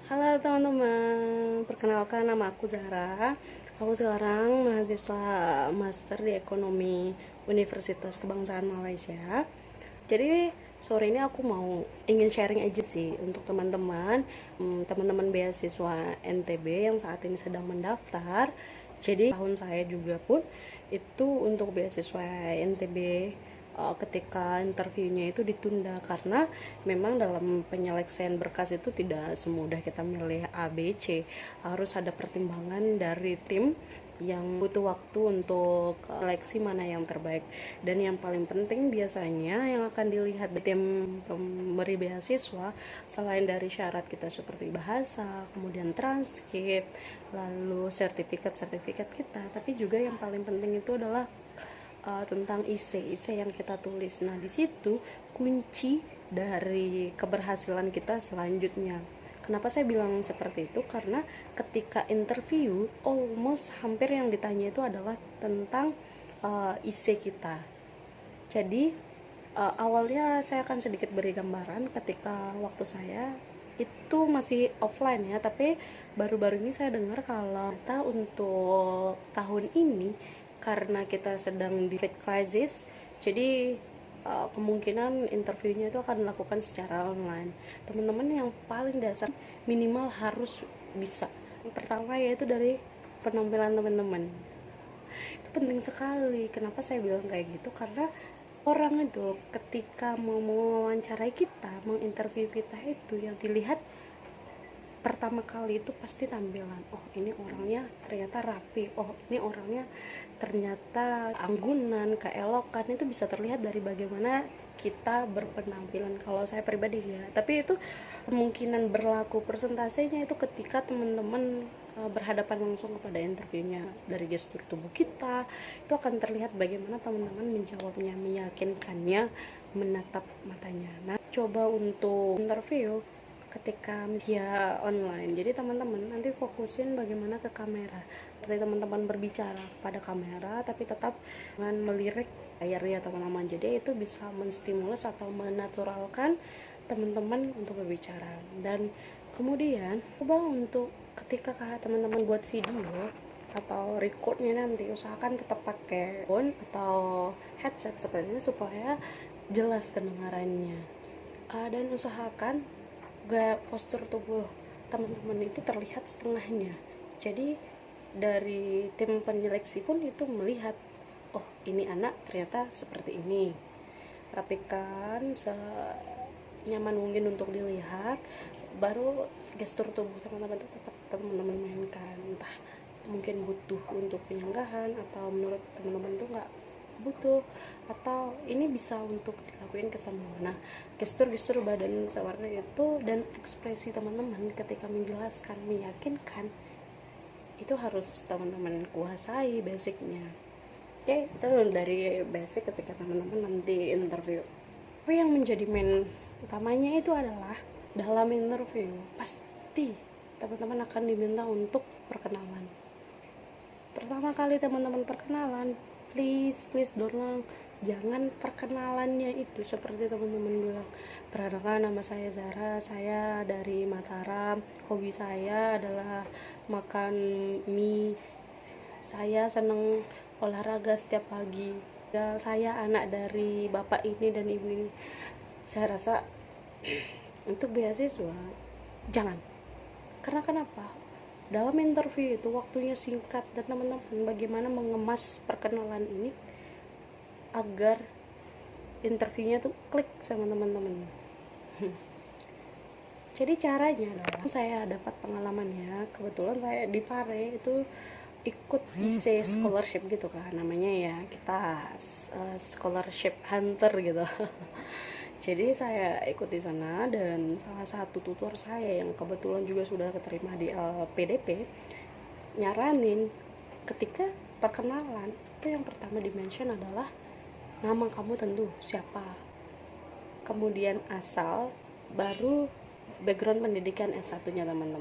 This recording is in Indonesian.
Halo teman-teman, perkenalkan nama aku Zahra. Aku sekarang mahasiswa master di ekonomi Universitas Kebangsaan Malaysia. Jadi sore ini aku mau ingin sharing aja sih untuk teman-teman, teman-teman beasiswa NTB yang saat ini sedang mendaftar. Jadi tahun saya juga pun itu untuk beasiswa NTB ketika interviewnya itu ditunda karena memang dalam penyeleksian berkas itu tidak semudah kita milih A, B, C. Harus ada pertimbangan dari tim yang butuh waktu untuk seleksi mana yang terbaik. Dan yang paling penting biasanya yang akan dilihat di tim pemberi beasiswa selain dari syarat kita seperti bahasa, kemudian transkrip, lalu sertifikat kita, tapi juga yang paling penting itu adalah tentang isi yang kita tulis. Nah, di situ kunci dari keberhasilan kita selanjutnya. Kenapa saya bilang seperti itu? Karena ketika interview, almost hampir yang ditanya itu adalah tentang isi kita. Jadi awalnya saya akan sedikit beri gambaran ketika waktu saya itu masih offline ya, tapi baru-baru ini saya dengar kalau kita untuk tahun ini karena kita sedang di fit crisis, jadi kemungkinan interviewnya itu akan dilakukan secara online. Teman-teman yang paling dasar minimal harus bisa. Yang pertama yaitu dari penampilan teman-teman. Itu penting sekali. Kenapa saya bilang kayak gitu? Karena orang itu ketika mau mewawancarai kita, menginterview kita, itu yang dilihat pertama kali itu pasti tampilan. Oh, ini orangnya ternyata rapi. Oh, ini orangnya ternyata anggunan, keelokan. Itu bisa terlihat dari bagaimana kita berpenampilan. Kalau saya pribadi sih ya, tapi itu kemungkinan berlaku persentasenya itu ketika teman-teman berhadapan langsung kepada interviewnya. Dari gestur tubuh kita itu akan terlihat bagaimana teman-teman menjawabnya, meyakinkannya, menatap matanya. Nah, coba untuk interview ketika media online, jadi teman-teman nanti fokusin bagaimana ke kamera, seperti teman-teman berbicara pada kamera tapi tetap dengan melirik layar ya teman-teman. Jadi itu bisa menstimulus atau menaturalkan teman-teman untuk berbicara. Dan kemudian coba untuk ketika teman-teman buat video atau recordnya, nanti usahakan tetap pakai phone atau headset seperti ini supaya jelas kedengarannya. Dan usahakan gak postur tubuh teman-teman itu terlihat setengahnya. Jadi dari tim penyeleksi pun itu melihat, oh ini anak ternyata seperti ini. Rapikan senyaman mungkin untuk dilihat, baru gestur tubuh teman-teman itu tetap teman-teman mainkan. Entah mungkin butuh untuk penyanggahan atau menurut teman-teman itu nggak butuh, atau ini bisa untuk dilakuin ke semua. Nah, gestur-gestur badan seperti itu dan ekspresi teman-teman ketika menjelaskan, meyakinkan, itu harus teman-teman kuasai basicnya. Oke, itu dari basic ketika teman-teman nanti interview. Apa yang menjadi main utamanya itu adalah dalam interview pasti teman-teman akan diminta untuk perkenalan. Pertama kali teman-teman perkenalan, please dorong jangan perkenalannya itu seperti teman-teman bilang, perkenalkan nama saya Zara, saya dari Mataram, hobi saya adalah makan mie, saya senang olahraga setiap pagi, dan saya anak dari bapak ini dan ibu ini. Saya rasa untuk beasiswa jangan. Karena kenapa? Dalam interview itu waktunya singkat, dan teman-teman bagaimana mengemas perkenalan ini agar interviewnya tuh klik sama teman-teman. Jadi caranya adalah, saya dapat pengalamannya, kebetulan saya di Pare itu ikut IC scholarship gitu kan namanya ya, kita scholarship hunter gitu. Jadi saya ikut di sana, dan salah satu tutor saya yang kebetulan juga sudah keterima di PDP nyaranin ketika perkenalan itu yang pertama di-mention adalah nama kamu tentu siapa, kemudian asal, baru background pendidikan S1-nya teman-teman.